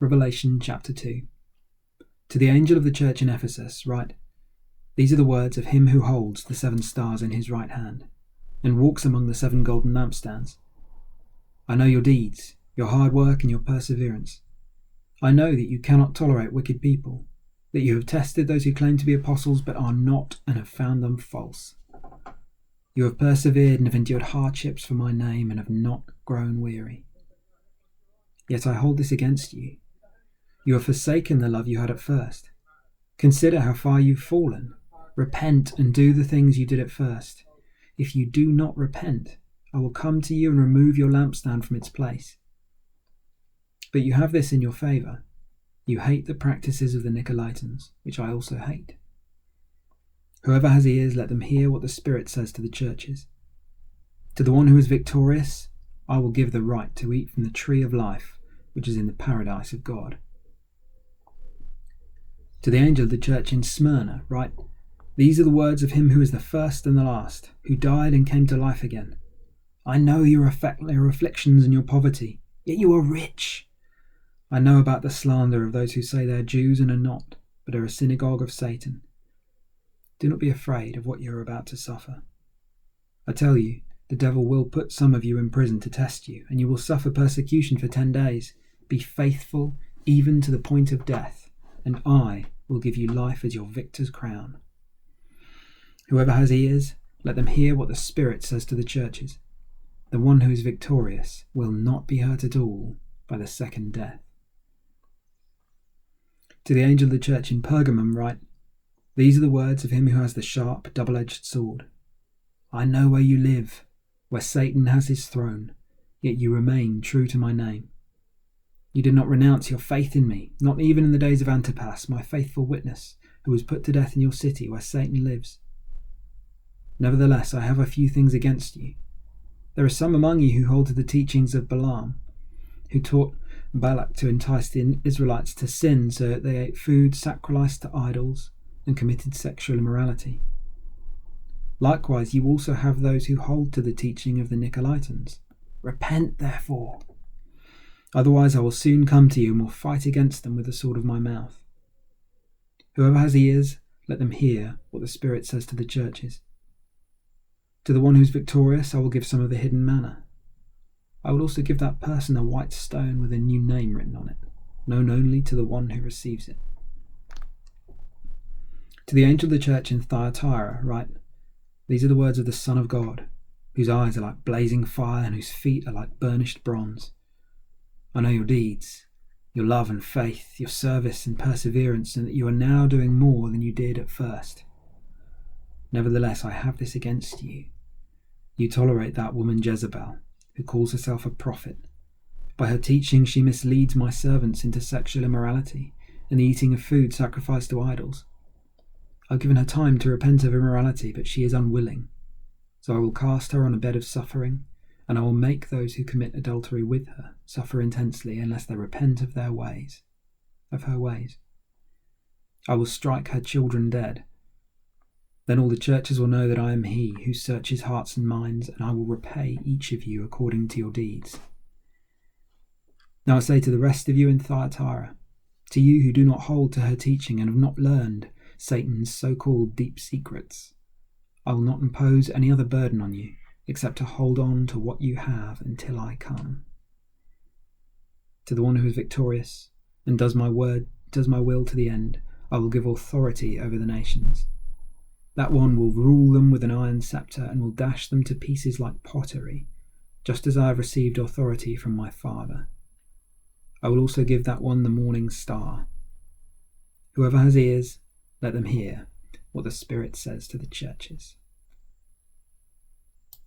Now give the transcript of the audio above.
Revelation chapter 2. To the angel of the church in Ephesus write, These are the words of him who holds the 7 stars in his right hand, and walks among the 7 golden lampstands. I know your deeds, your hard work and your perseverance. I know that you cannot tolerate wicked people, that you have tested those who claim to be apostles but are not, and have found them false. You have persevered and have endured hardships for my name and have not grown weary. Yet I hold this against you. You have forsaken the love you had at first. Consider how far you've fallen. Repent and do the things you did at first. If you do not repent, I will come to you and remove your lampstand from its place. But you have this in your favour. You hate the practices of the Nicolaitans, which I also hate. Whoever has ears, let them hear what the Spirit says to the churches. To the one who is victorious, I will give the right to eat from the tree of life, which is in the paradise of God. To the angel of the church in Smyrna write, These are the words of him who is the first and the last, who died and came to life again. I know your afflictions and your poverty, yet you are rich. I know about the slander of those who say they are Jews and are not, but are a synagogue of Satan. Do not be afraid of what you are about to suffer. I tell you, the devil will put some of you in prison to test you, and you will suffer persecution for 10 days. Be faithful even to the point of death, and I will give you life as your victor's crown. Whoever has ears, let them hear what the Spirit says to the churches. The one who is victorious will not be hurt at all by the second death. To the angel of the church in Pergamum write, These are the words of him who has the sharp, double-edged sword. I know where you live, where Satan has his throne, yet you remain true to my name. You did not renounce your faith in me, not even in the days of Antipas, my faithful witness, who was put to death in your city where Satan lives. Nevertheless, I have a few things against you. There are some among you who hold to the teachings of Balaam, who taught Balak to entice the Israelites to sin so that they ate food sacrificed to idols and committed sexual immorality. Likewise, you also have those who hold to the teaching of the Nicolaitans. Repent, therefore. Otherwise I will soon come to you and will fight against them with the sword of my mouth. Whoever has ears, let them hear what the Spirit says to the churches. To the one who is victorious, I will give some of the hidden manna. I will also give that person a white stone with a new name written on it, known only to the one who receives it. To the angel of the church in Thyatira write, These are the words of the Son of God, whose eyes are like blazing fire and whose feet are like burnished bronze. I know your deeds, your love and faith, your service and perseverance, and that you are now doing more than you did at first. Nevertheless, I have this against you. You tolerate that woman Jezebel, who calls herself a prophet. By her teaching, she misleads my servants into sexual immorality and the eating of food sacrificed to idols. I've given her time to repent of immorality, but she is unwilling. So I will cast her on a bed of suffering, and I will make those who commit adultery with her suffer intensely unless they repent of her ways. I will strike her children dead. Then all the churches will know that I am he who searches hearts and minds, and I will repay each of you according to your deeds. Now I say to the rest of you in Thyatira, to you who do not hold to her teaching and have not learned Satan's so-called deep secrets, I will not impose any other burden on you, except to hold on to what you have until I come. To the one who is victorious and does my will to the end, I will give authority over the nations. That one will rule them with an iron scepter and will dash them to pieces like pottery, just as I have received authority from my Father. I will also give that one the morning star. Whoever has ears, let them hear what the Spirit says to the churches.